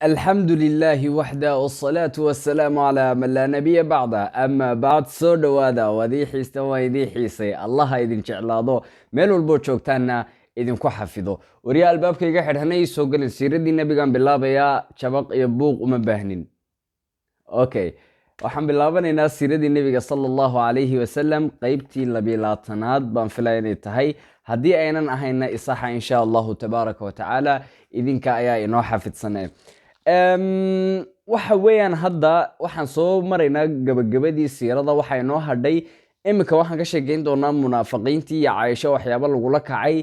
الحمد لله وحده والصلاة والسلام على من لا نبي بعده أما بعد سو دوادا ودي حيستا ويدي حيسي الله إذن جعلاضو ميلو البوشوكتانا إذن كو حفظو وريا الباب كي قاحد هني سوقل السيرة دي النبي قام بالله بيا شبق يبوق ومباهنين أوكي waxaan bilaabanaynaa siiradii nebiga sala allahu calayhi wasalam qeybtii labilaatanaad baan filaya inay tahay haddii aynan ahayna isaxa insha allahu tabaaraka watacaala idinka ayaa inoo xafidsanay waxa weeyaan hadda waxaan soo maraynaa gabagabadii siirada waxaa inoo hadhay iminka waxaan ka sheekeyn doonaa munaafiqiintii iyo caaisho waxyaaba lagula kacay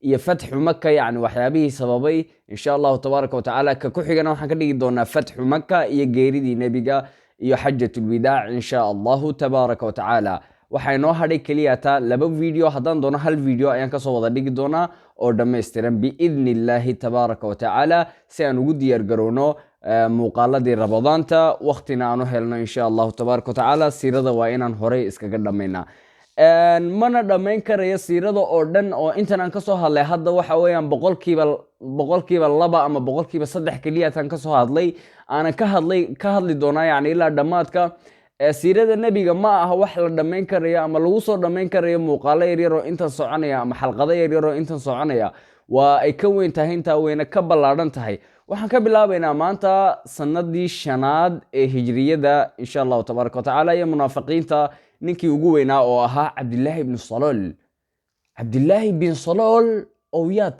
iyo fatxu maka yacni waxyaabihii sababay insha allahu tabaaraka watacaala ka ku xigana waxaan ka dhigi doonaa fatxu maka iyo geeridii nebiga iyo xajatul widaac insha allahu tabaaraka watacaala waxaa inoo hadhay keliya taa laba video haddaan doono hal video ayaan kasoo wada dhigi doonaa oo dhammaystiran biidni illaahi tabaaraka watacaala si aan ugu diyaar garowno muuqaaladii ramadaanta waqtina aan u helno insha allahu tabaaraka watacaala siirada waa inaan horey iskaga dhammaynaa mana dhammayn karayo siirada oo dhan oo intan aan kasoo hadlay hadda waxa weeyaan boqolkiiba laba ama boqolkiiba saddex keliyaataan kasoo hadlay aanan ka hadli doonaa yani ilaa dhammaadka siirada nebiga ma aha wax la dhammayn karayo ama lagu soo dhammayn karayo muuqaalo yaryar oo intan soconaya ama xalqado yaryar oo intan soconaya waa ay ka weyn tahay intaa weyna ka ballaadhan tahay waxaan ka bilaabaynaa maanta sanadii shanaad ee hijriyada insha allahu tabaaraka watacaala iyo munaafiqiinta ninkii ugu weynaa oo ahaa cabdillaahi ibnu salool cabdillaahi bin salool oo yaa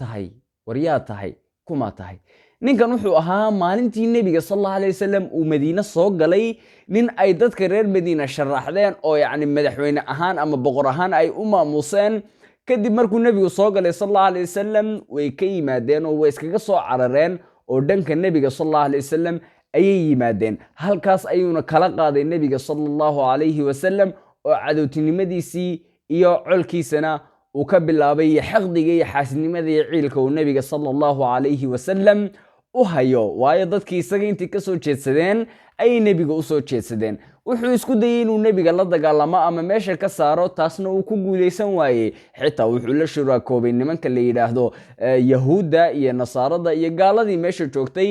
tahay kuma tahay ninkan wuxuu ahaa maalintii nebiga sallallahu alayhi wasallam uu madiina soo galay nin ay dadka reer madiina sharaxdeen oo yacni madaxweyne ahaan ama boqor ahaan ay u maamuseen kadib markuu nebigu soo galay sallallahu alayhi wasallam way ka yimaadeen oo way iskaga soo carareen oo dhanka nebiga sallallahu alayhi wasallam ayay yimaadeen halkaas ayuuna kala qaaday nebiga sallallahu alayhi wasallam oo cadowtinimadiisii iyo colkiisana uu ka bilaabay xaqdiga iyo xaasidnimada iyo ciilka uu nebiga sallallahu alayhi wasallam u hayo waayo dadkii isaga intii ka soo jeedsadeen ayay nebiga u soo jeedsadeen wuxuu isku dayay inuu nebiga la dagaalamo ama meesha ka saaro taasna uu ku guulaysan waayey xitaa wuxuu la shuraakoobay nimanka la yidhaahdo yahuudda iyo nasaarada iyo gaaladii meesha joogtay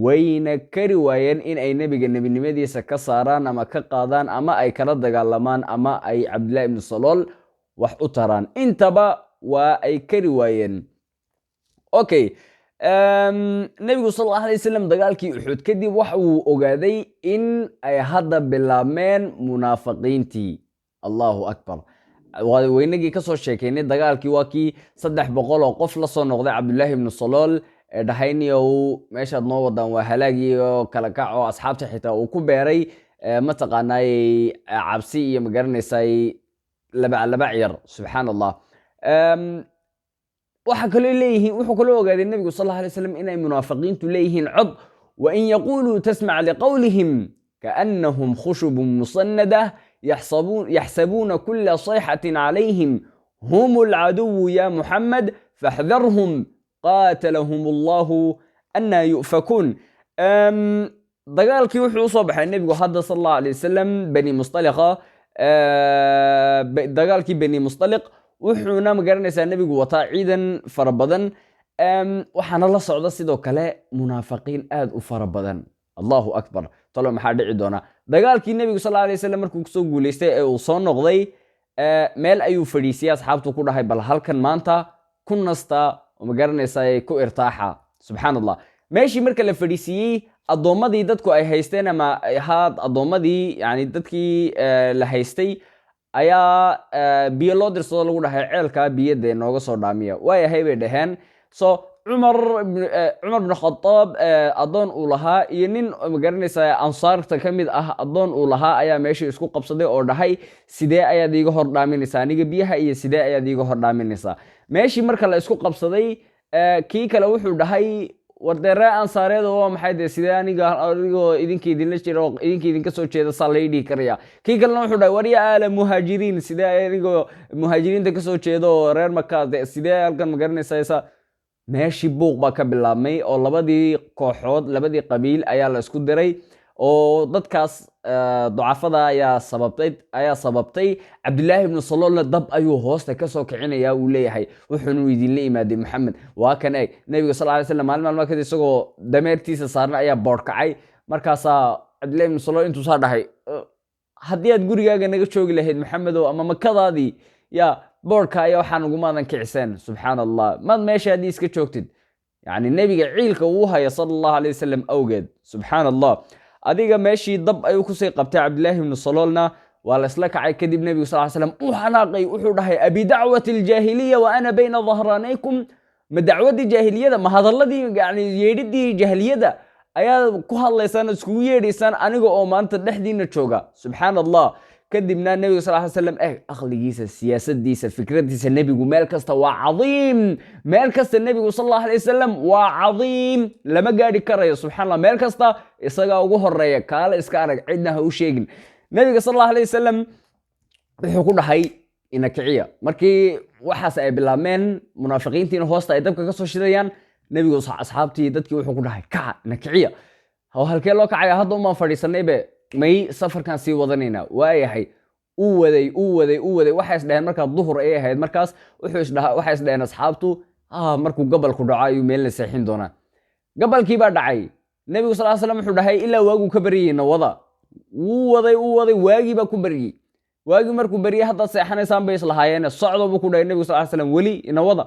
wayna kari waayeen in ay nebiga nebinimadiisa ka saaraan ama ka qaadaan ama ay kala dagaalamaan ama ay cabdillahi ibnu salool wax u taraan intaba waa ay kari waayeen okay nebigu sal alla alay wasalam dagaalkii uxud kadib waxa uu ogaaday in ay hadda bilaabmeen munaafiqiintii allahu akbar weynagii kasoo sheekeynay dagaalkii waa kii 300 oo qof la soo noqday cabdullaahi ibnu salool ee dhahayniyow meeshaad noo wadaan waa halaagii oo kala kac oo asxaabta xitaa uu ku beeray mataqaanaay cabsi iyo magaranaysaay labac yar subxaan allah wuxuu kaloo ogaaday nebigu sal alla alay wasalam inay munaafiqiintu leeyihiin cod wain yaquluu tasmac liqowlihim kaannahum khushubun musannadah yaxsabuuna kula sayxatin calayhim hum alcaduwu ya muxamed faxdarhum qaatalahum allahu anaa yu'fakuun dagaalkii wuxuu usoo baxay nebigu hadda sal allahu alay wasalam dagaalkii bani mustaliq wuxuuna magaranaysaa nebigu wataa ciidan fara badan waxaana la socda sidoo kale munaafiqiin aad u fara badan allahu akbar talo maxaa dhici doona dagaalkii nebigu sal alay wasalam markuu kusoo guulaystay ee uu soo noqday meel ayuu fadhiisiyey asxaabtu ku dhahay bal halkan maanta ku nasta oo magaranaysaa ku irtaaxa subxaan allah meeshii marka la fadhiisiiyey addoommadii dadku ay haysteen ama ahaad addoommadii yani dadkii la haystay ayaa biyo loo dirsado lagu dhahay ceelkaa biyadee nooga soo dhaamiya waayahay bay dhaheen so cumar bn khadaab addoon uu lahaa iyo nin magaranaysaa ansaarta ka mid ah addoon uu lahaa ayaa meesha isku qabsaday oo dhahay sidee ayaad iiga hor dhaaminaysaa aniga biyaha iyo sidee ayaad iiga hor dhaaminaysaa meeshii marka la isku qabsaday kii kale wuxuu dhahay wardeeree ansaareed oo waa maxay dee sidee anigoo idinka idinla jira oo idinka idinka soo jeeda saa lay dhihi karaya kii kalena wuxuu dhahay warya aala muhaajiriin sidee anigoo muhaajiriinta kasoo jeeda oo reer maka sidee halkan magaranaysaa meeshii buuq baa ka bilaabmay oo labadii kooxood labadii qabiil ayaa la isku diray oo dadkaas ducafada ayaa sababtay cabdillaahi ibnu saloolna dab ayuu hoosta kasoo kicinaya uu leeyahay wuxuunu idinla imaaday maxamed waa kan eeg nebiga sal lay slam maalin maalma kadib isagoo dameertiisa saarna ayaa boodhkacay markaasaa cabdillahi ibnu salool intuusaa dhahay haddii aad gurigaaga naga joogi lahayd maxamedow ama makadaadii yaa boodhka ayaa waxaa nagumaadan kiciseen subxaan allah maad meesha haddii iska joogtid yani nebiga ciilka uu haya sala allahu alay wasalam awgeed subxaan allah adiga meeshii dab ayuu kusii qabtay cabdillaahi ibnu saloolna waa la isla kacay kadib nebigu sal ly slam uu xanaaqay wuxuu dhahay abidacwati aljaahiliya wa ana bayna dahraanaykum ma dacwadii jaahiliyada ma hadalladii yani yeedhidii jaahiliyada ayaad ku hadlaysaan iskugu yeedhaysaan aniga oo maanta dhexdiina jooga subxaan allah kadibna nebiga sal ly slam aqligiisa siyaasadiisa fikradiisa nebigu meel kasta waa cadiim meel kasta nebigu sal allahu alay wasalam waa cadiim lama gaadhi karayo subxan allah meel kasta isagaa ugu horeeya kaale iska arag cidna ha u sheegin nebiga sal allahu alay wasalam wuxuu ku dhahay ina kiciya markii waxaas ay bilaabmeen munaafiqiintiina hoosta ay dabka kasoo shidayaan nebigu asxaabtii dadkii wuxuu ku dhahay kaca ina kiciya halkee loo kacaya hadda umaan fadhiisanaybe may safarkan sii wadanayna waayahay uu waday waxay isdhaheen markaa duhur ayay ahayd markaas waxay isdhaheen asxaabtu markuu gabalku dhaco ayuu meelna seexin doonaa gabalkii baa dhacay nebigu sal slam wuxuu dhahay ilaa waaguu ka baryayey nawada wuu waday waagii baa ku baryey waagii markuu baryey haddaad seexanaysaan bay islahaayeen socdo buu ku dhahay nebigu sal slam weli nawada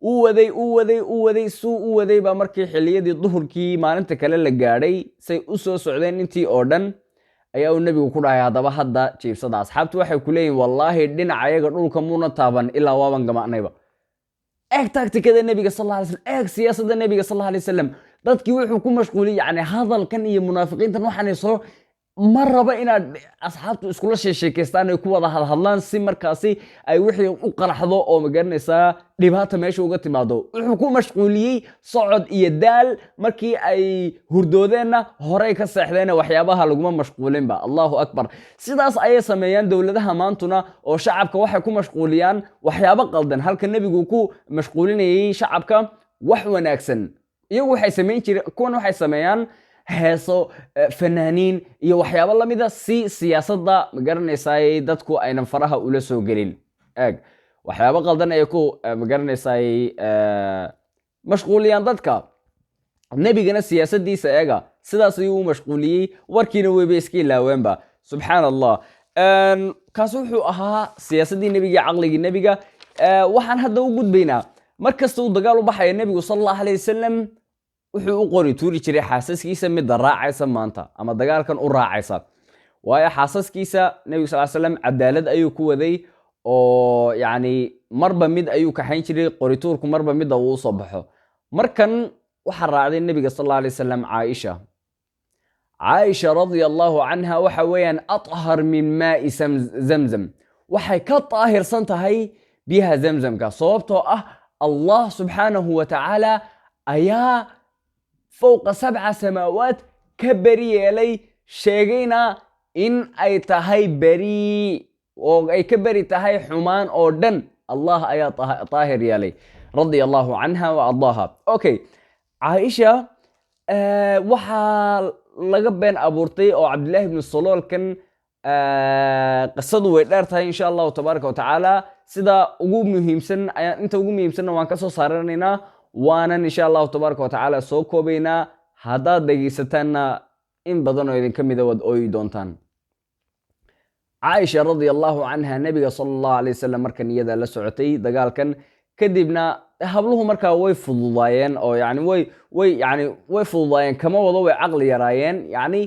uu waday suu u waday baa markii xilliyadii duhurkii maalinta kale la gaadhay say u soo socdeen intii oo dhan ayaa uu nebigu ku dhahay haddaba hadda jiibsada asxaabtu waxay ku leeyihin wallaahi dhinaca ayaga dhulka muuna taaban ilaa waaban gamacnayba eeg taagtikada nebiga sal alla alay slam eeg siyaasadda nebiga sal alla alay wasalam dadkii wuxuu ku mashquuliyey yani hadalkan iyo munaafiqiintan waxaanay soo ma raba inaad asxaabtu iskula sheekeystaan ay ku wada hadhadlaan si markaasi ay wixii u qaraxdo oo magaranaysaa dhibaata meesha uga timaado wuxuu ku mashquuliyey socod iyo daal markii ay hurdoodeenna horey ka seexdeen waxyaabaha laguma mashquulinba allahu akbar sidaas ayay sameeyaan dowladaha maantuna oo shacabka waxay ku mashquuliyaan waxyaabo qaldan halka nebigu ku mashquulinayay shacabka wax wanaagsan iyagu waxay samayn jireen kuwan waxay sameeyaan heeso fanaaniin iyo waxyaabo lamida si siyaasadda magaranaysaay dadku aynan faraha ula soo gelin eeg waxyaabo qaldan ay ku magaranaysaay mashquuliyaan dadka nebigana siyaasadiisa eega sidaas ayuu u mashquuliyey warkiina weyba iska ilaaweenba subxaan allah kaas wuxuu ahaa siyaasaddii nebiga iyo caqligii nebiga waxaan hadda u gudbaynaa mar kasta uu dagaal u baxaya nebigu sal allahu alay wasalam wuxuu u qori tuuri jiray xaasaskiisa midda raacaysa maanta ama dagaalkan u raacaysa waayo xaasaskiisa nebigu sal slam cadaalad ayuu ku waday oo yani marba mid ayuu kaxayn jiray qorituurku marba midda uu usoo baxo markan waxaa raacday nebiga sal alla alay wasalam caaisha radia allahu canha waxa weeyaan athar min maai zamzam waxay ka daahirsan tahay biyaha zamzamka sababtoo ah allah subxaanahu wa tacaala ayaa fowqa 7 samaawaat ka beri yeelay sheegayna in ay tahay beri oo ay ka beri tahay xumaan oo dhan allah ayaa daahir yeelay radia allahu canha wa ardaaha okay caaisha waxaa laga been abuurtay oo cabdillaahi ibnu saloolkan qisadu way dheer tahay insha allahu tabaaraka wa tacaala sida ugu muhiimsan inta ugu muhiimsanna waan ka soo saaranaynaa waanan insha allahu tabaaraka wa tacaala soo koobaynaa haddaad dhegaysataanna in badan oo idinka mida waad ooyi doontaan caaisha radia allahu canha nebiga sala allahu alay wasalam markan iyada la socotay dagaalkan kadibna habluhu markaa way fududaayeen oo yani way fududaayeen kama wado way caqli yaraayeen yani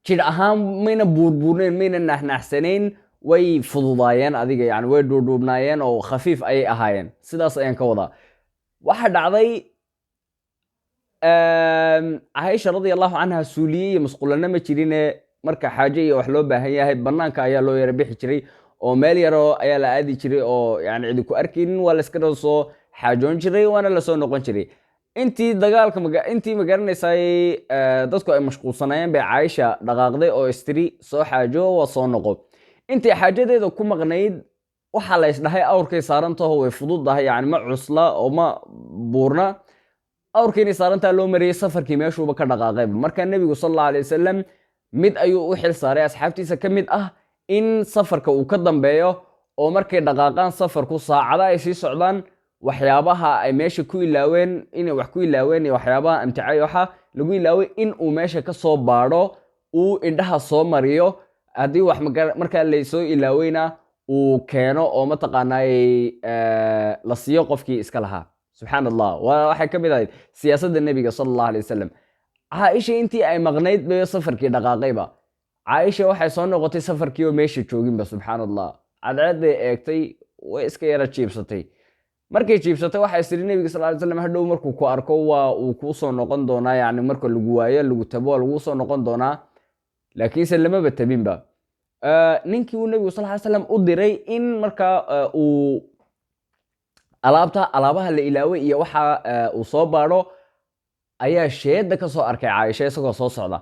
jidh ahaan mayna buurbuurnayn mayna naxnaxsanayn way fududaayeen adiga yani way dhuudhuubnaayeen oo khafiif ayay ahaayeen sidaas ayaan ka wadaa waxa dhacday caaisha radia allahu canha suuliye iyo masquulana ma jirine marka xaaje iyo wax loo baahan yahay banaanka ayaa loo yara bixi jiray oo meel yaroo ayaa la aadi jiray oo yani cidi ku arkaynin waa la iska soo xaajoon jiray waana lasoo noqon jiray intii dagaalka intii magaranaysaay dadku ay mashquulsanayeen bay caaisha dhaqaaqday oo istiri soo xaajo waa soo noqo intii xaajadeeda ku maqnayd waxaa la isdhahay awrkay saarantaho way fududahay yani ma cusla oo ma buurna awrkiinay saarantaa loo mariyey safarkii meeshuuba ka dhaqaaqayba markaa nebigu sal allahu alay wasalam mid ayuu u xil saaray asxaabtiisa ka mid ah in safarka uu ka dambeeyo oo markay dhaqaaqaan safarku saacada ay sii socdaan waxyaabaha ay meesha ku ilaaween inay wax ku ilaaween iyo waxyaabaha amticay waxa lagu ilaaway in uu meesha ka soo baadho uu indhaha soo mariyo haddii wax markaa laysoo ilaaweyna uu keeno oo mataqaanaa la siiyo qofkii iska lahaa. subxaan allah, waxay ka mid ahayd siyaasadda nebiga sala allahu alay wasalam. caaisha intii ay maqnayd bay safarkii dhaqaaqayba. caaisha waxay soo noqotay safarkii oo meesha jooginba. subxaan allah, cadceedday eegtay way iska yara jiibsatay. markay jiibsatay waxay isiri nebiga sal ly slam hadhow markuu ku arko waa uu kuu soo noqon doonaa, yacni marka lagu waayo lagu tabo waa laguu soo noqon doonaa. laakiinse lamaba tabinba. ninkii uu nebigu sal ly slam u diray in markaa uu alaabaha la ilaaway iyo waxa uu soo baadho ayaa sheeda ka soo arkay caaisha isagoo soo socda.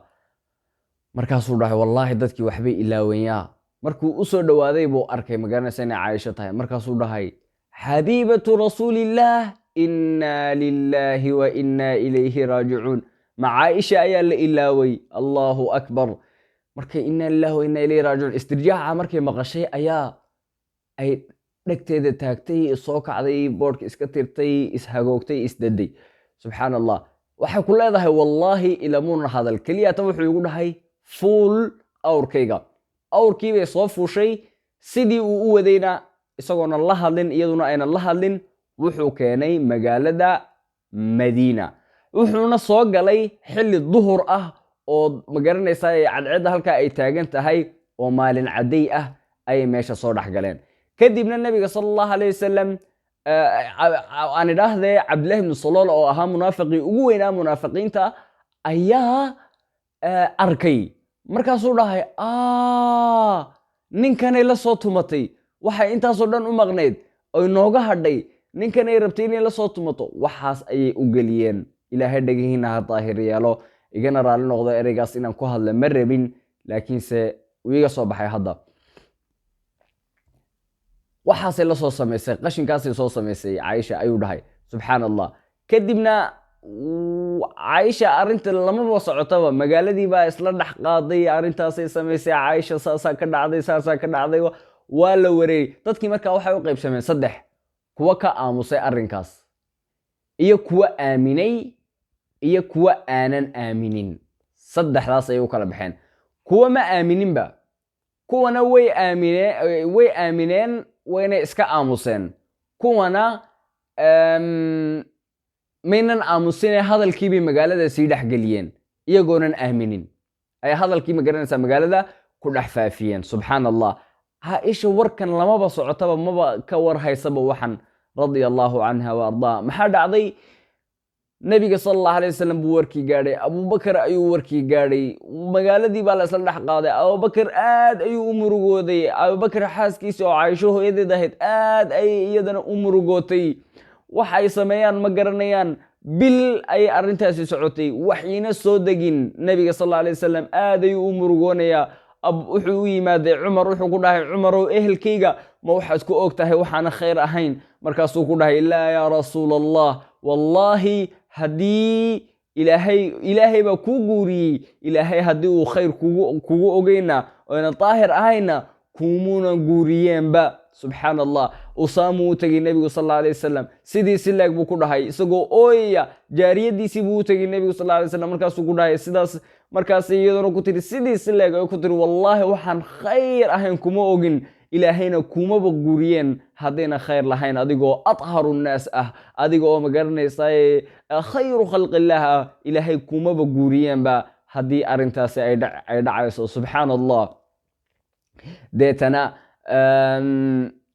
markaasuu dhahay wallaahi dadkii waxbay ilaawayaa. markuu u soo dhowaaday buu arkay magaranaysa inay caaisho tahay. markaasuu dhahay xabiibatu rasuulillaah inna lilaahi wa inna ilayhi raajicuun. ma caaisha ayaa la ilaaway? allahu akbar. markay inna lillahi wa inna ilayhi raajicuun istirjaaca markay maqashay ayaa ay dhegteeda taagtay, soo kacday, boodhka iska tirtay, ishagoogtay, isdaday. subxaan allah. waxay ku leedahay wallaahi ilamuuna hadal keliyata wuxuu igu dhahay fuul awrkayga. awrkii bay soo fuushay. sidii uu u wadayna isagoona la hadlin iyaduna aynan la hadlin wuxuu keenay magaalada madiina. wuxuuna soo galay xilli duhur ah oo magaranaysaa cadceedda halkaa ay taagan tahay oo maalin cadday ah ayay meesha soo dhex galeen. kadibna nebiga sala allahu alayh wasalam aan idhaahdee cabdillahi ibnu salool oo ahaa munaafiqii ugu weynaa munaafiqiinta ayaa arkay. markaasuu dhahay ninkanay la soo tumatay, waxay intaasoo dhan u maqnayd oy nooga hadhay, ninkanay rabtay inay la soo tumato. waxaas ayay u geliyeen. ilaahay dhegihiina ha daahir yeelo, igana raalli noqdo ereygaas inaan ku hadla ma rabin, laakiinse uu iga soo baxay hadda. waxaasay la soo samaysay, qashinkaasay soo samaysay caaisha ayuu dhahay. subxaan allah. kadibna caaisha arrinta lamaba socotaba, magaaladii baa isla dhex qaaday. arrintaasay samaysay caaisha, saasaa ka dhacday, saasaa ka dhacday, waa la wareeyey. dadkii markaa waxay u qaybsameen saddex: kuwa ka aamusay arrinkaas, iyo kuwa aaminay, iyo kuwa aanan aaminin. saddexdaas ayay u kala baxeen. kuwa ma aamininba, kuwana way aamineen wayna iska aamuseen. kuwana maynan aamusine hadalkiibay magaalada sii dhexgeliyeen iyagoonan aaminin. ay hadalkii magaranaysaa magaalada ku dhex faafiyeen. subxaan allah. caaisha warkan lamaba socotaba, maba ka war haysaba waxan, radia allaahu canha wa ardaa. maxaa dhacday? nebiga sala allahu alay wasalam buu warkii gaadhay. abubakar ayuu warkii gaadhay. magaaladii baa la isla dhex qaaday. abubakar aad ayuu u murugooday. abubakar xaaskiisa oo caaisho hooyadeed ahayd aad ayay iyadana u murugootay. waxa ay sameeyaan ma garanayaan. bil ayay arrintaasi socotay, waxyina soo degin. nebiga sal alla alay wasalam aad ayuu u murugoonayaa. wuxuu u yimaaday cumar, wuxuu ku dhahay cumarow ehelkayga ma waxaad ku og tahay waxaana khayr ahayn? markaasuu ku dhahay laa yaa rasuul allah, wallaahi haddii ilaahay baa kuu guuriyey. ilaahay haddii uu khayr kugu ogeyna oyna daahir ahayna kuumuuna guuriyeenba. subxaan allah. usaamuu u tegey nebigu sal alla alay wasalam, sidii si leeg buu ku dhahay isagoo ooyaya. jaariyadiisii buu u tegey nebigu sal alla alay wasalam, markaasuu ku dhahay sidaas. markaas iyaduna ku tiri sidii si leeg ay ku tiri wallaahi waxaan khayr ahayn kuma ogin, ilaahayna kumaba guuriyeen haddayna khayr lahayn, adigoo adharu nnaas ah, adiga oo magaranaysaa khayru khalqillaah ah, ilaahay kumaba guuriyeenba haddii arrintaasi ay dhacayso. subxaan allah. deetana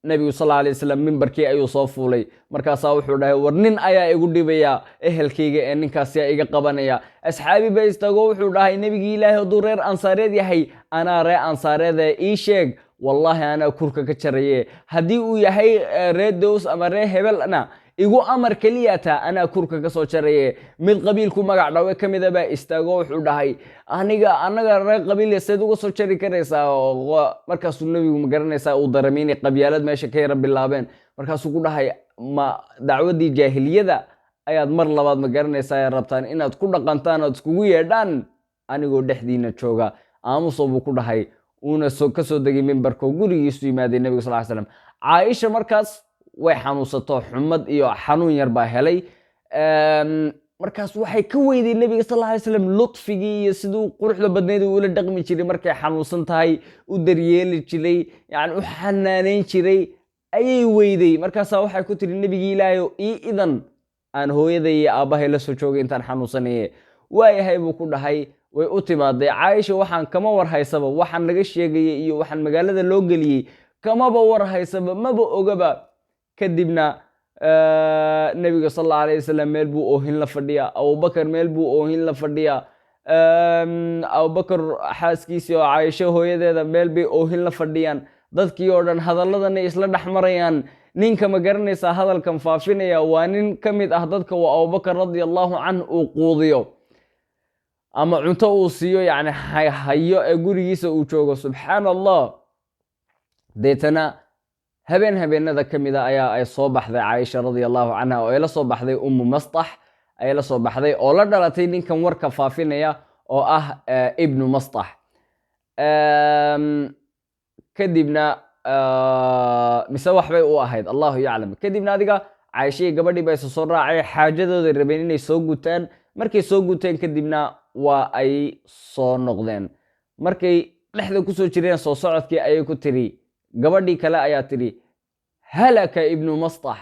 nebigu sal alla alay wasalam mimbarkii ayuu soo fuulay. markaasaa wuxuu dhahay war nin ayaa igu dhibaya ehelkayga ee ninkaasiyaa iga qabanaya. asxaabi ba istaagoo wuxuu dhahay nebigii ilaahay hadduu reer ansaareed yahay anaa reer ansaareede ii sheeg, wallaahi anaa kurka ka jaraye. haddii uu yahay reer dows ama reer hebelna igu amar keliyata anaa kurka ka soo jaraye. mid qabiilku magac dhawe ka mida baa istaagoo wuxuu dhahay annaga reer qabiil seed uga soo jari karaysaa? markaasuu nebigu magaranaysaa uu dareemay inay qabyaalad meesha ka yara bilaabeen. markaasuu ku dhahay ma dacwaddii jaahiliyada ayaad mar labaad magaranaysaa rabtaan inaad ku dhaqantaan oad iskugu yeedhaan anigoo dhexdiina jooga? aamuso buu ku dhahay uuna kasoo degay mimbarko gurigiisu yimaaday nebiga sal ly slam. caaisha markaas way xanuunsato, xumad iyo xanuun yar baa helay. markaas waxay ka weyday nebiga sal ly slam lutfigii iyo siduu quruxda badnayd ula dhaqmi jiray markay xanuunsan tahay, u daryeeli jiray, yani u xanaanayn jiray ayay weyday. markaasaa waxay ku tiri nebigii ilaahayo ii idan aan hooyaday iyo aabbahay la soo joogay intaan xanuunsanaye. waayahay buu ku dhahay. way u timaaday. caaisha waxaan kama warhaysaba, waxaan laga sheegayay iyo waxaan magaalada loo geliyey kamaba warhaysaba, maba ogaba. kadibna nebiga sal alla alayh wasalam meel buu oohin la fadhiyaa, abubakar meel buu oohin la fadhiyaa, abubakar xaaskiisii oo caaisho hooyadeeda meel bay oohin la fadhiyaan. dadkii oo dhan hadalladanay isla dhex marayaan. ninka ma garanaysaa hadalkan faafinaya waa nin ka mid ah dadka uu abubakar radiallahu canh uu quudiyo ama cunto uu siiyo, yani hayo ee gurigiisa uu joogo. subxaan allah. deetana habeen habeenada ka mida ayaa ay soo baxday caaisha radiallahu canha oo ay la soo baxday ummu mastax ay la soo baxday oo la dhalatay ninkan warka faafinaya oo ah ibnu mastax. kadibna mise waxbay u ahayd, allahu yaclam. kadibna adiga caaishihii gabadhii ba isa soo raacay, xaajadooday rabeen inay soo gutaan. markay soo guteen kadibna waa ay soo noqdeen. markay dhexda kusoo jireen soo socodkii ayay ku tiri, gabadhii kale ayaa tiri halaka ibnu mastax.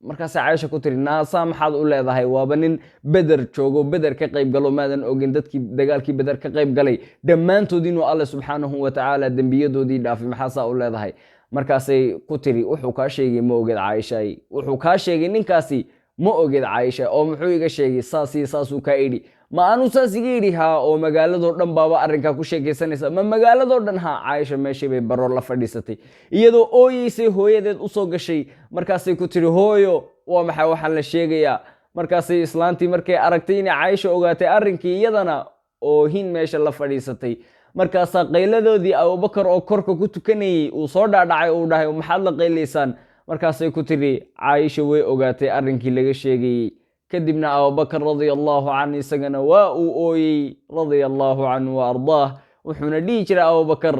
markaasay caaisha ku tiri naasaa maxaad u leedahay? waaba nin beder joogo, beder ka qayb galo, maadan ogin dadkii dagaalkii beder ka qayb galay dhammaantood inuu alle subxaanahu watacaala dembiyadoodii dhaafay, maxaasaa u leedahay? markaasay ku tiri wuxuu kaa sheegay ma ogeed caaishay, wuxuu kaa sheegay ninkaasi ma ogeed caaisha, oo muxuu iga sheegay saasii saasuu kaa idhi. ma anuu saas iga idhi haa, oo magaaladoo dhan baaba arrinkaa ku sheekaysanaysa. ma magaaladoo dhan haa. caaisha meeshii bay baroor la fadhiisatay iyadoo ooyeysay hooyadeed usoo gashay. markaasay ku tiri hooyo waa maxay waxaan la sheegayaa? markaasay islaantii markay aragtay inay caaisha ogaatay arrinkii iyadana oohin meesha la fadhiisatay. markaasaa qayladoodii abubakar oo korka ku tukanayey uu soo dhaadhacay, uu dhahay maxaad la qaylaysaan? markaasay ku tiri caaisha way ogaatay arrinkii laga sheegayey. kadibna abubakar radiallahu canhu isagana waa uu ooyey radiallahu canhu wa ardaah. wuxuuna dhihi jiray abubakar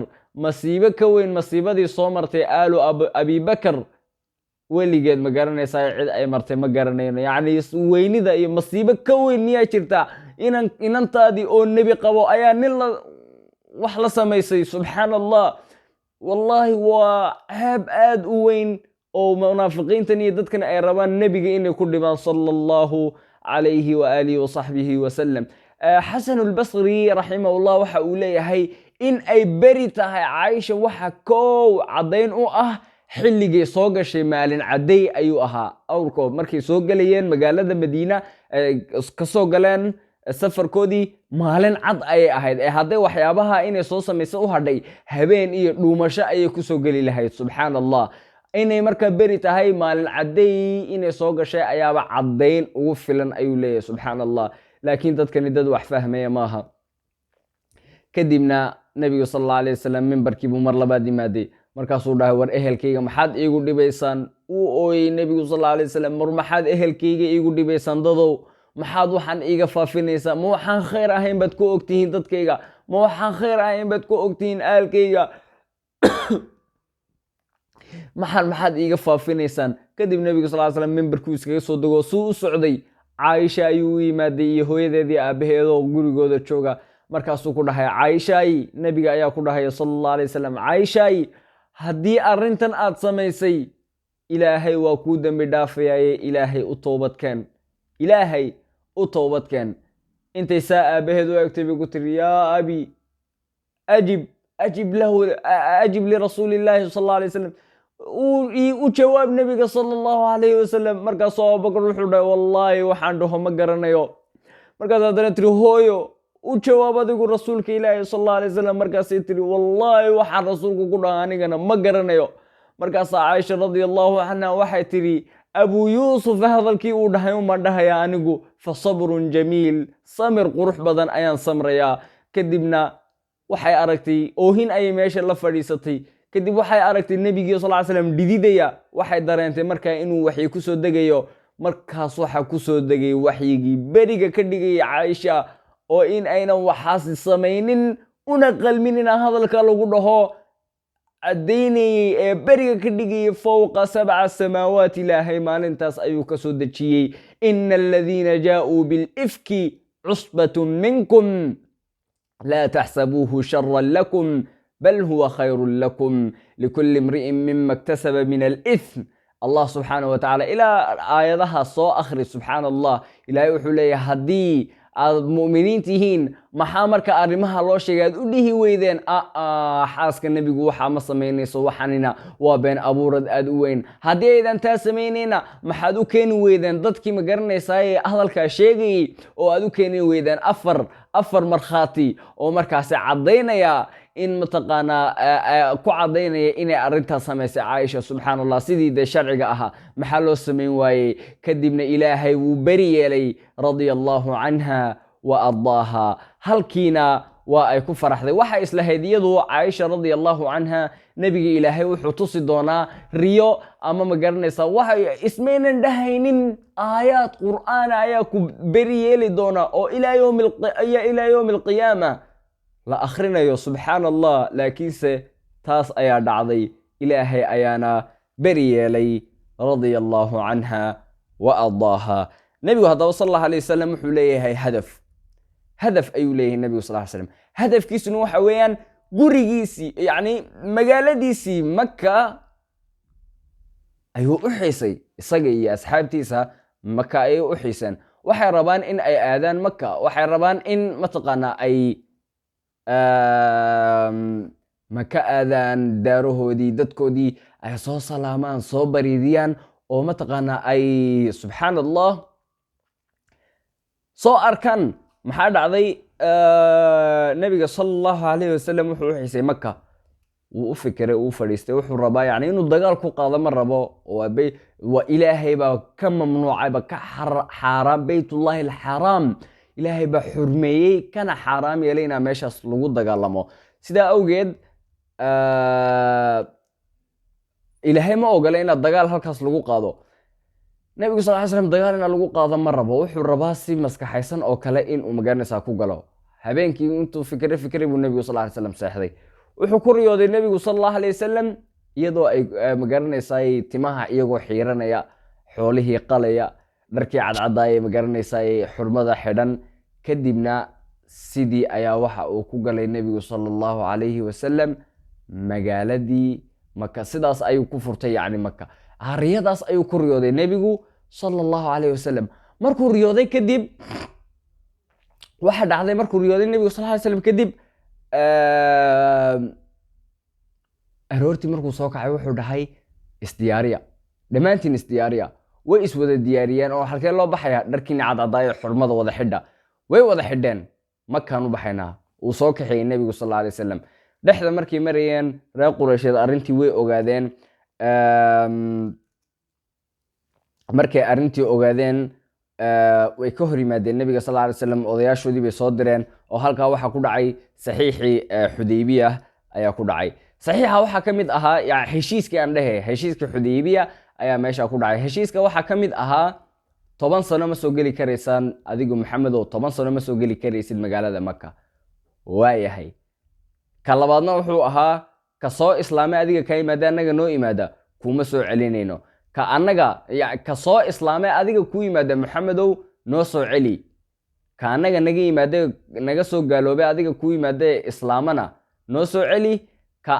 masiibo ka weyn masiibadii soo martay aalu abibakar weligeed ma garanaysaa cid ay martay ma garanayno. yacni weynida iyo masiibo ka weyn miyaa jirta? inantaadii oo nebi qabo ayaa nin wax la samaysay. subxaan allah. wallaahi waa ceeb aad u weyn oo munaafiqiintan iyo dadkan ay rabaan nebiga inay ku dhibaan sala allahu calayhi waaalihi wasaxbihi wasalam. xasan albasri raximahullah waxa uu leeyahay in ay beri tahay caaisha waxa koow caddayn u ah xilligay soo gashay maalin cadday ayuu ahaa. awrkood markay soo galayeen magaalada madiina ka soo galeen safarkoodii maalin cad ayay ahayd. hadday waxyaabaha inay soo samaysa u hadhay habeen iyo dhuumasho ayay kusoo geli lahayd. subxaan allah. inay markaa beri tahay maalin cadday inay soo gashay ayaaba caddayn ugu filan ayuu leeyahay. subxaan allah. laakiin dadkani dad wax fahmaya maaha. kadibna nebigu sal alla alay wasalam mimbarkiibuu mar labaad yimaaday. markaasuu dhahay war ehelkayga maxaad iigu dhibaysaan? uu ooyey nebigu sal alla alay wasalam mar maxaad ehelkayga iigu dhibaysaan dadow? maxaad waxaan iiga faafinaysaa? ma waxaan khayr ahayn baad ku ogtihiin dadkayga? ma waxaan khayr ahayn baad ku ogtihiin aalkayga? maxaad iiga faafinaysaan? kadib nebigu sal ly slam mimbarkuu iskaga soo dego suu u socday caaisha ayuu u yimaaday iyo hooyadeedii aabaheedoo gurigooda jooga. markaasuu ku dhahay caaishaay, nebiga ayaa ku dhahaya sala allah alay wasalam caaishaay, haddii arrintan aad samaysay ilaahay waa kuu dembi dhaafayaye ilaahay u toobadkeen, ilaahay u toobadkeen. intay saa aabaheed u egtay bay ku tiri yaa abi ajib lirasuulillaahi sal alla alay wasalam, u jawaab nebiga sala allahu calayhi wasalam. markaasuu abubakar wuxuu dhahay wallaahi waxaan dhaho ma garanayo. markaas haddana tiri hooyo u jawaab adigu rasuulka ilaahi sal alla alay wasalam. markaasay tiri wallaahi waxaan rasuulku ku dhaha anigana ma garanayo. markaasaa caaisha radiallahu canha waxay tiri abuu yuusuf hadalkii uu dhahay umaan dhahayaa anigu, fa sabrun jamiil, samir qurux badan ayaan samrayaa. kadibna waxay aragtay oohin ayay meesha la fadhiisatay. kadib waxay aragtay nebigii sal ly slam dhididaya. waxay dareentay markaa inuu waxyi kusoo degayo. markaas waxaa kusoo degay waxyigii beriga ka dhigaya caaisha oo in aynan waxaasi samaynin una qalmin inaa hadalka lagu dhaho caddaynayey ee beriga ka dhigayay fowqa 7 samaawaat ilaahay maalintaas ayuu ka soo dejiyey ina aladiina jaa'uu bilifki cusbatun minkum laa taxsabuuhu sharan lakum bal huwa khayrun lakum likulli imri'in mima iktasaba min alithm allah subxaanahu wa tacaala ilaa aayadaha soo akhri subxaana allah ilaahay wuxuu leeyahay haddii aad mu'miniin tihiin maxaa marka arrimaha loo sheegay aad u dhihi weydeen xaaska nebigu waxaa ma samaynayso waxanina waa been abuurad aad u weyn haddii aydan taa samaynayna maxaad u keeni weydeen dadkii ma garanaysaayee hadalkaa sheegayey oo aad u keeni weydeen afar markhaati oo markaasi caddaynaya in mataqaanaa ku caddaynaya inay arrintaas samaysay caaisha subxaana allah sidii dee sharciga ahaa maxaa loo samayn waayey kadibna ilaahay wuu beri yeelay radia allahu canha wa ardaaha halkiina waa ay ku faraxday waxa islahayd iyadu caaisha radia allahu canha nebiga ilaahay wuxuu tusi doonaa riyo ama ma garanaysaa waxa ismaynan dhahaynin aayaad qur'aana ayaa ku beri yeeli doona oo ilaa yowmi alqiyaama la akhrinayo subxaana allah laakiinse taas ayaa dhacday ilaahay ayaana beri yeelay radia allahu canha wa ardaaha nebigu haddaba sal allahu alay wasalam wuxuu leeyahay hadaf ayuu leeyahay nebigu sal ly slam hadafkiisuna waxa weeyaan gurigiisii yacni magaaladiisii maka ayuu u xiisay isaga iyo asxaabtiisa maka ayay u xiiseen waxay rabaan in ay aadaan maka waxay rabaan in mataqaanaa ay maka aadaan daarahoodii dadkoodii ay soo salaamaan soo bariidiyaan oo mataqaanaa ay subxaana allah soo arkaan maxaa dhacday nabiga sala allahu alayhi wasalam wuxuu u xiisay maka wuu u fikiray uu fadhiistay wuxuu rabaa yani inuu dagaal ku qaado ma rabo waa ilaahay baa ka mamnuucayba ka xaaraam baytullahi alxaraam ilaahay baa xurmeeyey kana xaaraam yeelay inaa meeshaas lagu dagaalamo sidaa awgeed ilaahay ma ogola inaad dagaal halkaas lagu qaado nabigu sal ly slam dagaal inaa lagu qaado ma rabo wuxuu rabaa si maskaxaysan oo kale inuu magaranaysaa ku galo habeenkii intuu fikray buu nebigu sal ly slam seexday wuxuu ku riyooday nebigu sal allahu alay wasalam iyadoo ay magaranaysaay timaha iyagoo xiiranaya xoolihii qalaya dharkii cadcadaayay magaranaysaay xurmada xidhan kadibna sidii ayaa waxa uu ku galay nebigu sala allahu calayhi wasalam magaaladii maka sidaas ayuu ku furtay yacni maka riyadaas ayuu ku riyooday nebigu sala allahu calayhi wasalam markuu riyooday kadib waxa dhacday markuu riyooday nebigu sal ly slam kadib aroortii markuu soo kacay wuxuu dhahay isdiyaariya dhammaantiin isdiyaariya way iswada diyaariyeen oo halkee loo baxaya dharkiina cadcadaayo xurmada wada xidha way wada xidheen makaan u baxaynaa uu soo kaxeeyey nebigu sal alay wasalam dhexda markay marayeen reer qureysheed arrintii way ogaadeen markay arrintii ogaadeen way ka hor yimaadeen nebiga sal alay wasalam odayaashoodii bay soo direen oo halkaa waxaa ku dhacay saxiixii xudaybiya ayaa ku dhacay saxiixa waxaa ka mid ahaa yani heshiiskii aan dhehe heshiiskii xudaybiya ayaa meesha ku dhacay heshiiska waxaa ka mid ahaa 10 sano ma soo geli karaysaan adigu maxamed oo 10 sano ma soo geli karaysid magaalada maka waayahay ka labaadna wuxuu ahaa ka soo islaamay adiga ka yimaada annaga noo imaada kuma soo celinayno ka annaga ka soo islaamay adiga ku yimaada maxamedow noo soo celi ka annaga naga yimaada naga soo gaaloobay adiga ku yimaada islaamana noo soo celi ka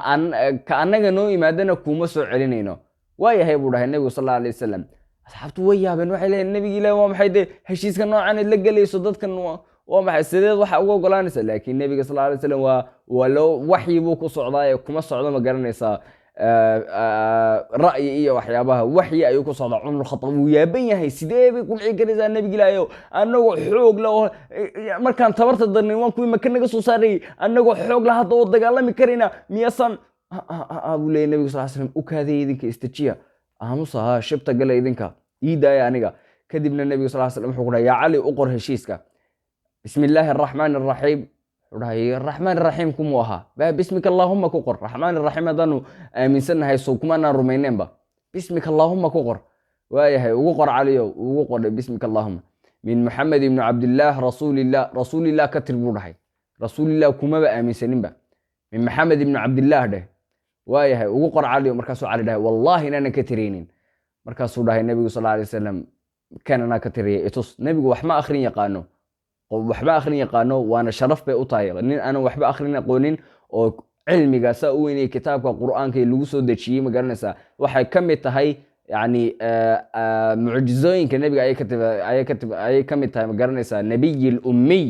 annaga noo imaadana kuma soo celinayno waayahay buu dhahay nebigu sal allahu alayhi wasalam asxaabtu way yaabeen waxay leeyihin nebigi ilaahi waa maxay dee heshiiska noocan la gelayso dadkan waa maxay sideed waxa uga ogolaanaysa laakiin nebiga sal allahu alayhi wasalam waa loo waxyi buu ku socdaa ee kuma socdo ma garanaysaa ra'yi iyo waxyaabaha waxyi ayuu ku socdaa cumar khataab wuu yaaban yahay sidee bay ku dhici karaysaa nebigi ilaahi annagoo xoog la oo markaan tabarta darnay waan kuwii maka naga soo saarayay annagoo xoog la hadda oo dagaalami karayna miyaasan buu leeyay nebigu sal allahu alayhi wasalam u kaadaya idinka istajiya aamusa shibta gala idinka ii daaya aniga kadibna nebigu sal allahu alayhi wasalam wuxuu ku dhahay yaa cali u qor heshiiska bismi illaahi araxmaani araxiim wuxuu dhahay raxmaan raxiim kumuu ahaa bismika allaahumma ku qor raxmaan raxiim haddaanu aaminsannahay sow kumaanaan rumayneenba bismika allaahumma ku qor waayahay ugu qor caliyo ugu qordhay bismika allaahumma min maxamed ibni cabdillaah rasuulillah ka tir buu dhahay rasuulillah kumaba aaminsaninba min maxamed ibnu cabdillaah dheh waayahay ugu qor caliyo markaasuu cali dhahay wallaahi inaanan ka tiraynin markaasuu dhahay nebigu sal alay wasalam kananaa ka tiraya itus nebigu waxma akhrin yaqaano waxba akhrin yaqaano waana sharaf bay u tahay nin aanan waxba akhrin aqoonin oo cilmiga saa u weynaya kitaabka qur'aanka ee lagu soo dejiyey ma garanaysaa waxay ka mid tahay yani mucjizooyinka nebiga ayay ka mid tahay ma garanaysaa nebiyi lummiy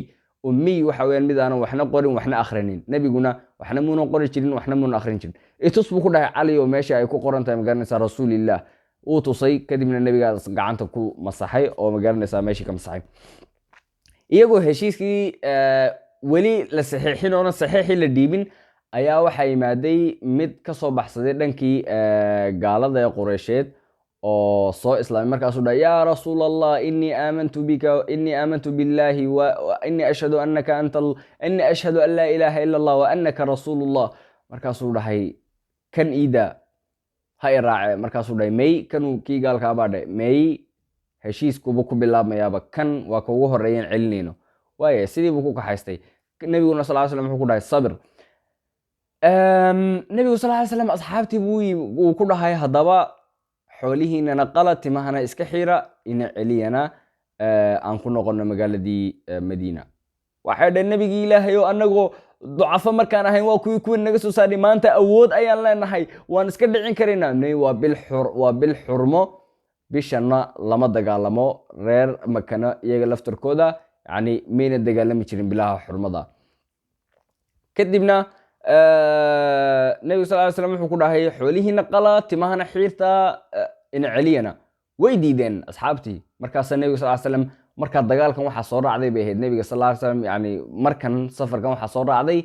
ummiy waxa weyaan mid aanan waxna qorin waxna akhrinin nebiguna waxna muunan qori jirin waxna muunan akhrin jirin itus buu ku dhahay cali oo meesha ay ku qoran tahay ma garanaysaa rasuulillah uu tusay kadibna nebigaas gacanta ku masaxay oo ma garanaysaa meeshii ka masaxay iyagoo heshiiskii weli la saxiixin oona saxiixii la dhiibin ayaa waxaa yimaaday mid ka soo baxsaday dhankii gaalada ee qureysheed oo soo islaamay markaasuu dhahay yaa rasuul allah inii aamantu billaahi inii ashhadu annaka inii ashhadu an laa ilaaha ila allah wa annaka rasuulullah markaasuu dhahay kan iida ha i raace markaasuu dhahay may kanuu kii gaalkaabaa dhahay may heshiiskuba ku bilaabmayaaba kan waa ka ugu horeeyeen celinayno waaya sidii buu ku kaxaystay nebiguna sal slam wuxuu ku dhahay sabir nebigu sal ly slam asxaabtii wuu ku dhahay haddaba xoolihiinana qala timahana iska xira ina celiyana aan ku noqono magaaladii madiina waxay dhahay nebigii ilaahay oo anagoo ducafo markaan ahayn waa kuwii naga soo saarnay maanta awood ayaan leenahay waan iska dhicin karaynaa waa bil xurmo bishana lama dagaalamo reer makana iyaga laftarkooda yani mayna dagaalami jirin bilaha xurmada kadibna nebigu sal ly slam wuxuu ku dhahay xoolihiina qala timahana xiirta ina celiyana way diideen asxaabtii markaasa nebigu sal slam markaa dagaalkan waxaa soo raacday bay ahayd nebiga sal ly slam yani markan safarkan waxaa soo raacday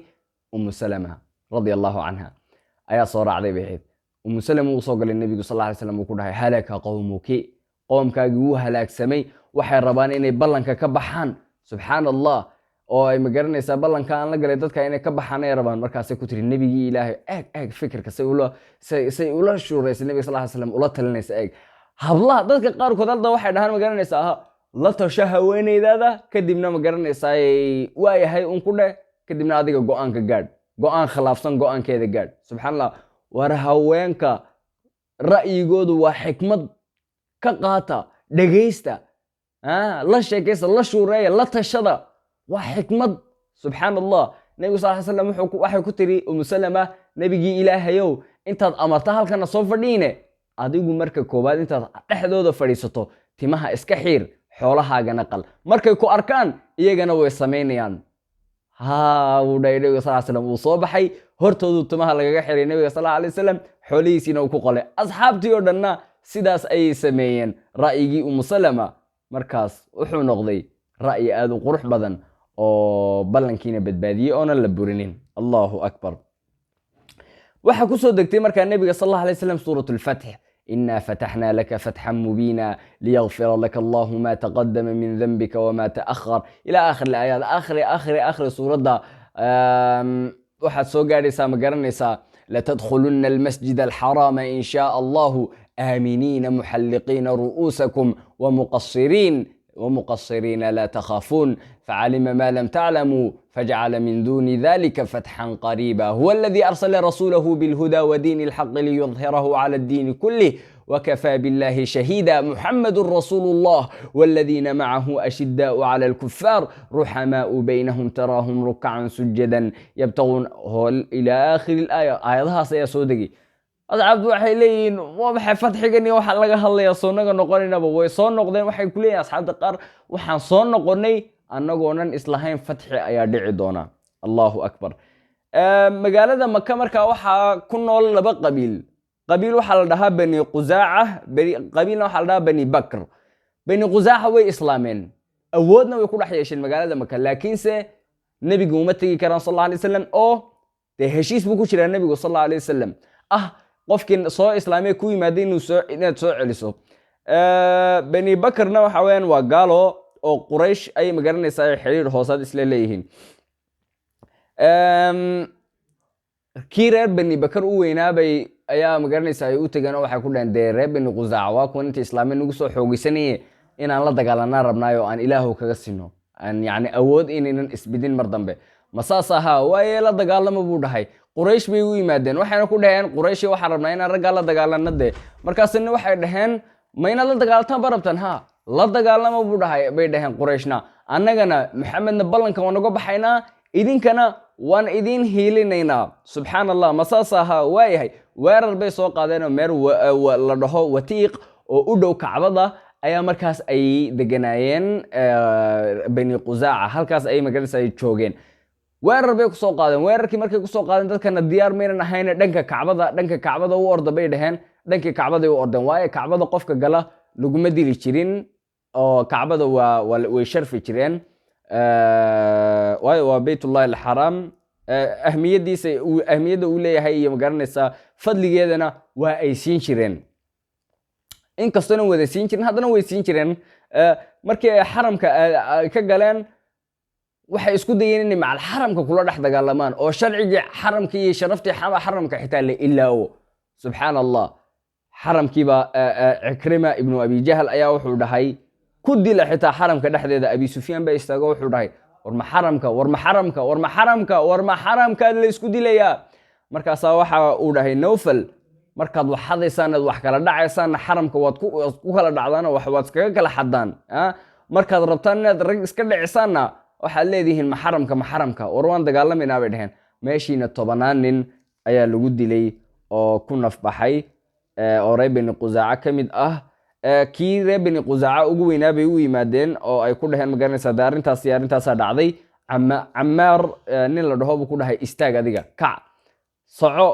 umu salama radia allahu canha ayaa soo raacday bay ahayd umu salama uu soo galay nebigu sal ly slam uu ku dhahay halaka qowmuki qoomkaagii wuu halaagsamay waxay rabaan inay ballanka ka baxaan subxaan allah oo ay ma garanaysaa ballanka aan la galay dadka inay ka baxaan ay rabaan markaasay ku tiri nebigii ilaahay eeg fikirka say ula shuuraysay nebiga sal ly slam ula talinaysa eeg hablaha dadka qaarkood hadda waxay dhahaan ma garanaysaa la tasho haweeneydaada kadibna ma garanaysaa waayahay un ku dheh kadibna adiga go-aanka gaadh go-aan khilaafsan go-aankeeda gaadh subxaan allah war haweenka ra'yigoodu waa xikmad ka qaata dhegaysta la sheekaysta la shuureeya la tashada waa xikmad subxaan allah nebigu sal slam waxay ku tiri umu salama nebigii ilaahayow intaad amarta halkana soo fadhiine adigu marka koowaad intaad dhexdooda fadhiisato timaha iska xiir xoolahaagana qal markay ku arkaan iyagana way samaynayaan wuu dhahay nebiga sal slam uu soo baxay hortoodu timaha lagaga xiray nebiga sal alay wasalam xoolihiisiina uu ku qolay asxaabtii oo dhanna sidaas ayay sameeyeen ra'yigii umu salama markaas wuxuu noqday ra'yi aad u qurux badan oo ballankiina badbaadiyey oonan la burinin allahu akbar waxaa ku soo degtay markaa nebiga sal alla alay slam suurat lfatx إنا فتحنا لك فتحا مبينا ليغفر لك الله ما تقدم من ذنبك وما تأخر إلى آخر الآيات آخر سورة waxaad soo gaadhaysaa ma garanaysaa لتدخلن المسجد الحرام إن شاء الله آمنين محلقين رؤوسكم ومقصرين لا تخافون فعلم ما لم تعلموا فجعل من دون ذلك فتحا قريبا هو الذي أرسل رسوله بالهدى ودين الحق ليظهره على الدين كله وكفى بالله شهيدا محمد رسول الله والذين معه أشداء على الكفار رحماء بينهم تراهم ركعا سجدا يبتغون إلى آخر الآية آياتها سيسودقي asxaabtu waxay leeyihiin waa maxay fadxigani waxa laga hadlayaa soo naga noqonaynaba way soo noqdeen waxay ku leeyihiin asxaabta qaar waxaan soo noqonay annagoonan islahayn fadxi ayaa dhici doona allahu akbar magaalada maka markaa waxaa ku nool laba qabiil waxaa la dhahaa bani qusaaca qabiilna waxaa la dhahaa bani bakr bani qusaaca way islaameen awoodna way ku dhex yeesheen magaalada maka laakiinse nebigu uma tegi karaan sal alla alay wasalam oo dee heshiis buu ku jiraa nebigu sal alla alay wasalam qofkii soo islaamay ku yimaaday inaad soo celiso bani bakrna waxa weeyaan waa gaalo oo quraysh ay magaranaysaa xiriir hoosaad isla leeyihiin kii reer bani bakr u weynaabay ayaa magaranaysaa ay u tegeen oo waxay ku dhaheen dee reer bani qusaaca waa kuwan inta islaamay nagu soo xoogeysanaye inaan la dagaalanaa rabnaayo aan ilaahu kaga sino aan yani awood inaynan isbidin mar dambe masaas ahaa waaye la dagaalamo buu dhahay quraysh bay u yimaadeen waxayna ku dhaheen quraysh waxaan rabnaa inaan raggaa la dagaalano dee markaasina waxay dhaheen ma inaad la dagaalantaan ba rabtaan ha la dagaalamo buu dhahay bay dhaheen qurayshna annagana maxamedna ballanka waan uga baxaynaa idinkana waan idin hiilinaynaa subxaan allah masaas ahaa waayahay weerar bay soo qaadeenoo meer la dhaho watiiq oo u dhow kacbada ayaa markaas ay deganaayeen bani qusaaca halkaas ay magaranaysa ay joogeen weerar bay kusoo qaadeen weerarkii markay kusoo qaadeen dadkana diyaar maynan ahayn dhanka kacbada u orda bay dhaheen dhankii kacbaday u ordeen waayo kacbada qofka gala laguma dili jirin oo kacbada way sharfi jireen waayo waa baytullahi alxaraam ahmiyadda uu leeyahay iyo magaranaysaa fadligeedana waa ay siin jireen inkastoona wada siin jirin haddana way siin jireen markii ay xaramka ka galeen waxay isku dayeen inay macal xaramka kula dhex dagaalamaan oo sharcigii xaramka iyo sharaftii xaramka xitaa la ilaawo subxaan allah xaramkiiba cikrima ibnu abi jahl ayaa wuxuu dhahay ku dila xitaa xaramka dhexdeeda abi sufyaan baa istaago wuxuu dhahay warma xaramkaad la isku dilayaa markaasaa waxa uu dhahay nawfal markaad wax xadaysaan aad wax kala dhacaysaanna xaramka waad ku kala dhacdaan waad iskaga kala xadaan markaad rabtaan inaad rag iska dhicisaanna waxaad leedihiin maxaramka war waan dagaalamaynaa bay dhaheen meeshiina 10 nin ayaa lagu dilay oo ku nafbaxay oo reer bani qusaaca ka mid ah kii reer bani qusaaca ugu weynaa bay u yimaadeen oo ay ku dhaheen magaranaysaa de arrintaasaa dhacday camaar nin la dhaho buu ku dhahay istaag adiga kac soco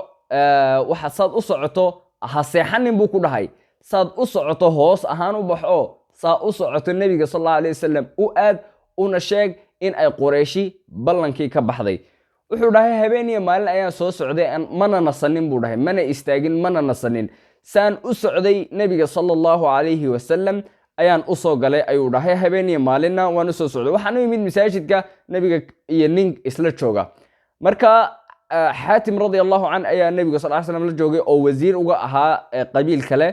waxa saad u socoto ha seexanin buu ku dhahay saad u socoto hoos ahaan u baxo saa u socoto nebiga sallallahu alayhi wasallam u aad una sheeg in ay qurayshi ballankii ka baxday wuxuu dhahay habeen iyo maalin ayaan soo socday mana nasanin buu dhahay mana istaagin mana nasanin saan u socday nebiga sallallahu alayhi wasallam ayaan u soo galay ayuu dhahay habeen iyo maalinna waan u soo socday waxaan u yimid masaajidka nebiga iyo nin isla jooga marka xaatim radiyallahu can ayaa nebiga sallallahu alayhi wasallam la joogay oo wasiir uga ahaa qabiil kale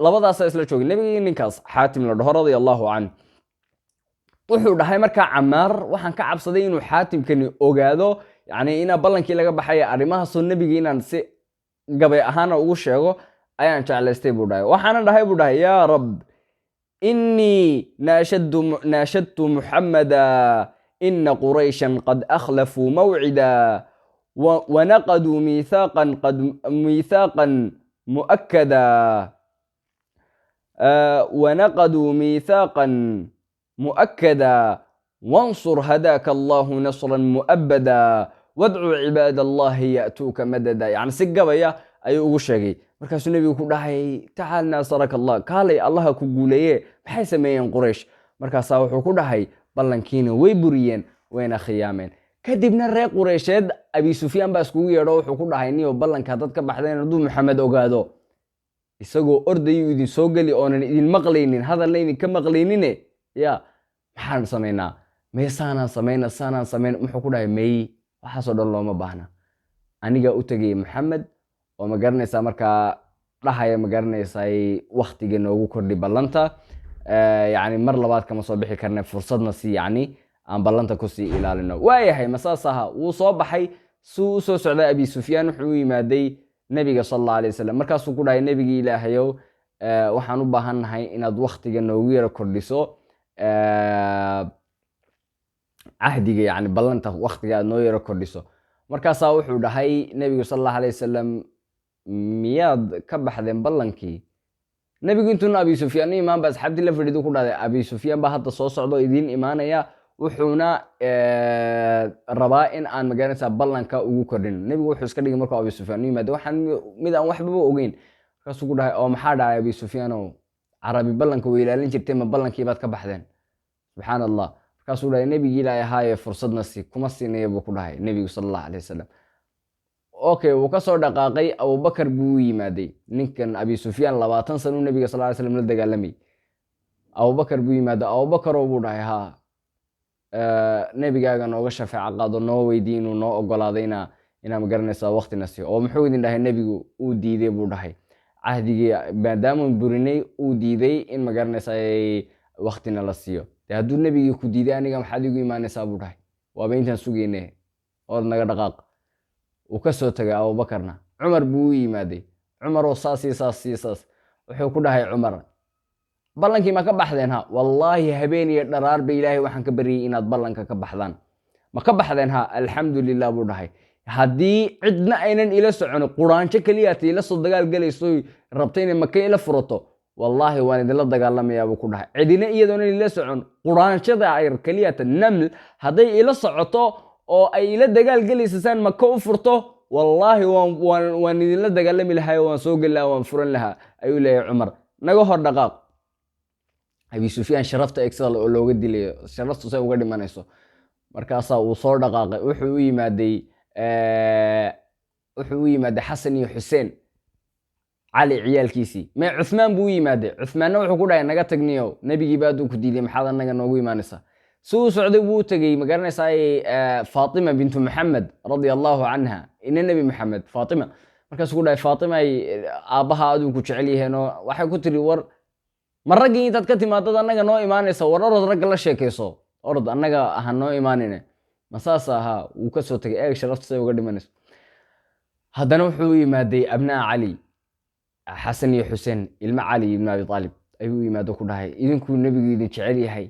labadaas isla joogay nebiga iyo ninkaas xaatim la dhaho radiyallahu can wuxuu dhahay markaa camaar waxaan ka cabsaday inuu xaatimkani ogaado yani inaa ballankii laga baxaya arrimahaasoo nebiga inaan si gabay ahaana ugu sheego ayaan jeclaystay buu dhahay waxaana dhahay buu dhahay yaa rab innii naashadtu muxammada ina qurayshan qad akhlafuu mawcida ونقضوا ميثاقا مؤكدا ونقضوا ميثاقا مؤكدا وانصر هداك الله نصرا مؤبدا وادعوا عباد الله يأتوك مددا يعني سقبيا أي وشقي مركز النبي يقول لها تعال ناصرك الله قال الله كقوليه بحيث ما ينقرش مركز صاحب يقول لها بلنكين ويبريين وين خيامين kadibna reer qureysheed abi sufyaan baa iskugu yeedho wuxuu ku dhahay niyo ballanka dad ka baxdeen hadduu maxamed ogaado isagoo ordayuu idin soo geli oonan idin maqlaynin hadalna idin ka maqlaynine ya maxaan samaynaa meesaanaan samayna muxuu ku dhahay may waxaasoo dhan looma baahna aniga u tegay maxamed oo ma garanaysaa markaa dhahaya ma garanaysaa waqtiga noogu kordhi ballanta yani mar labaad kama soo bixi karna fursadna si yani aan ballanta ku sii ilaalino waayahay masaasaha wuu soo baxay suu u soo socday abi sufyaan wuxuu u yimaaday nebiga sallallahu alayhi wasallam markaasuu ku dhahay nebigii ilaahayow waxaan u baahannahay inaad waqtiga noogu yara kordhiso cahdiga yani ballanta waqtiga aad noo yara kordhiso markaasaa wuxuu dhahay nebigu sallallahu alayhi wasallam miyaad ka baxdeen ballankii nebigu intuuna abi sufyaan u imaan ba asxaabtii la fadhiidu ku dhahday abi sufyaan baa hadda soo socdo idiin imaanaya wuxuuna rabaa in aan magaranaysaa ballanka ugu kordhino nebigu wuxuu iska dhigay markuu abi sufyaan u yimaado waxaan mid aan waxbaba ogeyn markaasuu ku dhahay oo maxaa dhacay abi sufyaanow carabi ballanka way ilaalin jirtay ma ballankii baad ka baxdeen subxaan allah markaasuu dhahay nebigii ilaahay ahaaye fursadna si kuma siinaya buu ku dhahay nebigu sallallahu alayhi wasallam okay wuu ka soo dhaqaaqay abubakar buu u yimaaday ninkan abi sufyaan 20 sano nebiga sallallahu alayhi wasallam la dagaalamay abubakar buu yimaado abubakaroo buu dhahay haa nebigaaga nooga shafeeca qaado noo weydii inuu noo ogolaaday inaa magaranaysaa waqtina siiyo oo muxuu idin dhahay nebigu uu diiday buu dhahay cahdigii maadaama burinay uu diiday in magaranaysaa waqtina la siiyo dee hadduu nebigii ku diiday aniga maxaad igu imaanaysaa buu dhahay waaba intaan sugayne ood naga dhaqaaq. uu ka soo tagay abubakarna cumar buu u yimaaday. cumaroo saas iyo saas iyo saas wuxuu ku dhahay cumar, ballankii ma ka baxdeen? ha wallaahi habeen iyo dharaarba ilaahay waxaan ka baryay inaad ballanka ka baxdaan. ma ka baxdeen? ha alxamdulilah buu dhahay. haddii cidna aynan ila soconin, quraanjo keliyaata ila soo dagaal galayso rabta inay maka ila furato, wallaahi waan idinla dagaalamayaa buu ku dhahay. cidina iyadoonan ila socon, quraanjada ayr keliyaata naml hadday ila socoto oo ay ila dagaal galaysa saan maka u furto, wallaahi waan idinla dagaalami lahaa, waan soo geli lahaa, waan furan lahaa, ayuu leeyahay cumar. naga hor dhaqaaq. abi sufyaan sharafta egsada oo looga dilayo, sharaftu say uga dhimanayso. markaasaa uu soo dhaqaaqay. wuxuu u yimaaday xasan iyo xuseen, cali ciyaalkiisii. mee cuthmaan buu u yimaaday. cuthmaanna wuxuu ku dhahay naga tagniyo, nebigii baa aduu ku diiday, maxaad anaga noogu imaanaysaa? si uu socday buu u tegey, ma garanaysaa faatima bintu maxamed radia allahu canha, ina nebi maxamed faatima. markaasuu ku dhahay faatima aabbaha aduu ku jecel yaheenoo waxay ku tiri, war ma raggii intaad ka timaadad annaga noo imaanaysa, war orod ragga la sheekayso, orod annaga aha noo imaanine. ma saas ahaa? wuu ka soo tegay. eeg sharafta say uga dhimanayso. haddana wuxuu u yimaaday abnaa cali, xasan iyo xuseen, ilmo cali ibn abi aalib ayuu u yimaado ku dhahay, idinkuu nebigu idin jecel yahay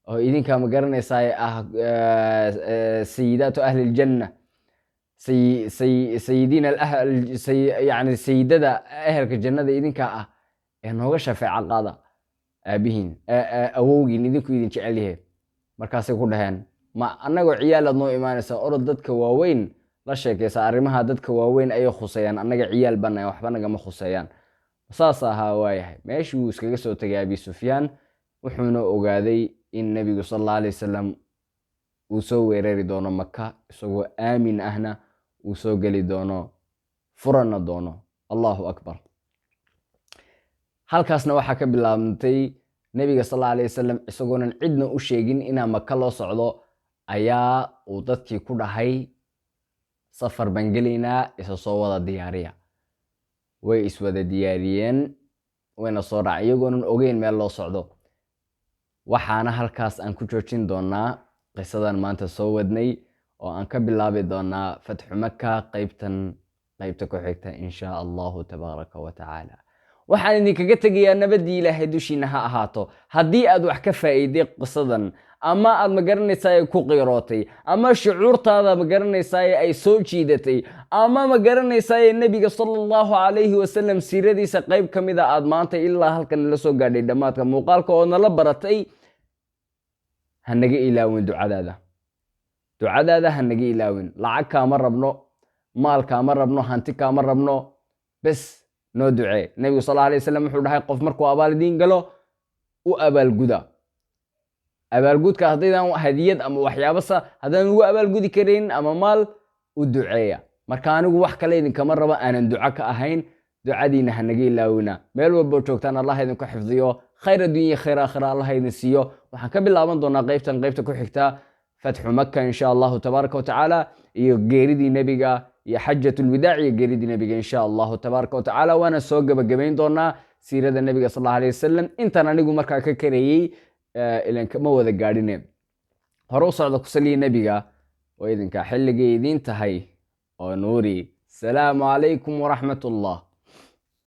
oo idinkaa ma garanaysaa sayidaatu ahli ljanna, sayidiina yani sayidada ehelka jannada idinkaa ah, ee nooga shafeeca qaada aabihiin awowgiin, idinkuu idin jecel yahay. markaasay ku dhaheen, ma annagoo ciyaalaad noo imaanaysaa, orod dadka waaweyn la sheekaysa, arrimaha dadka waaweyn ayay khuseeyaan, annaga ciyaal banahay, waxba nagama khuseeyaan. saas ahaa. waayahay. meeshii wuu iskaga soo tegay abi sufyaan, wuxuuna ogaaday in nebigu sal alla alay wasalam uu soo weerari doono maka, isagoo aamin ahna uu soo geli doono, furanna doono. allahu akbar. halkaasna waxaa ka bilaabantay nebiga sal alla alay wasalam isagoonan cidna u sheegin inaa maka loo socdo, ayaa uu dadkii ku dhahay, safar baan gelaynaa, isa soo wada diyaariya. way iswada diyaariyeen, wayna soo raacay iyagoonan ogeyn meel loo socdo. waxaana halkaas aan ku joojin doonaa qisadan maanta soo wadnay, oo aan ka bilaabi doonaa fatxu maka qaybta ku xigta in shaa allahu tabaaraka wa tacaala. waxaan idinkaga tegayaa nabadii ilaahay dushiina ha ahaato. haddii aad wax ka faa'iiday qisadan, ama aad ma garanaysaa ku qiirootay, ama shucuurtaada ma garanaysaa ay soo jiidatay, ama ma garanaysaa nebiga sallallahu calayhi wasallam siiradiisa qayb ka mid a aad maanta ilaa halkan la soo gaadhay dhammaadka muuqaalka oo nala baratay, ha naga ilaawin ducadaada. ha naga ilaawin. lacag kaama rabno, maal kaama rabno, hanti kaama rabno, bes noo ducee. nebigu sal alla alay wasalam wuxuu dhahay, qof markuu abaal idiin galo u abaalguda. abaalgudka haddaydan hadiyad ama waxyaabasa haddaan ugu abaalgudi karayn ama maal, u duceeya. marka anigu wax kale idinkama rabo aanan duco ka ahayn. ducadiina ha naga ilaawina. meel walboo joogtaan allah idinku xifdiyo, khayr adduunya khayr aakhira allah idin siiyo. waxaan ka bilaaban doonaa qaybta ku xigta fatxu maka in sha allahu tabaaraka wa tacaala, iyo geeridii nebiga, iyo xajatulwidaac iyo geeridii nebiga in sha allahu tabaaraka wa tacaala. waana soo gebagabayn doonaa siirada nebiga sal alla alay wasalam intaan anigu markaa ka karayey, ilan ma wada gaadhine. hore u socda ku saliya nebiga oo idinkaa xilligay idiin tahay oo nuuri. salaamu calaykum waraxmat ullah.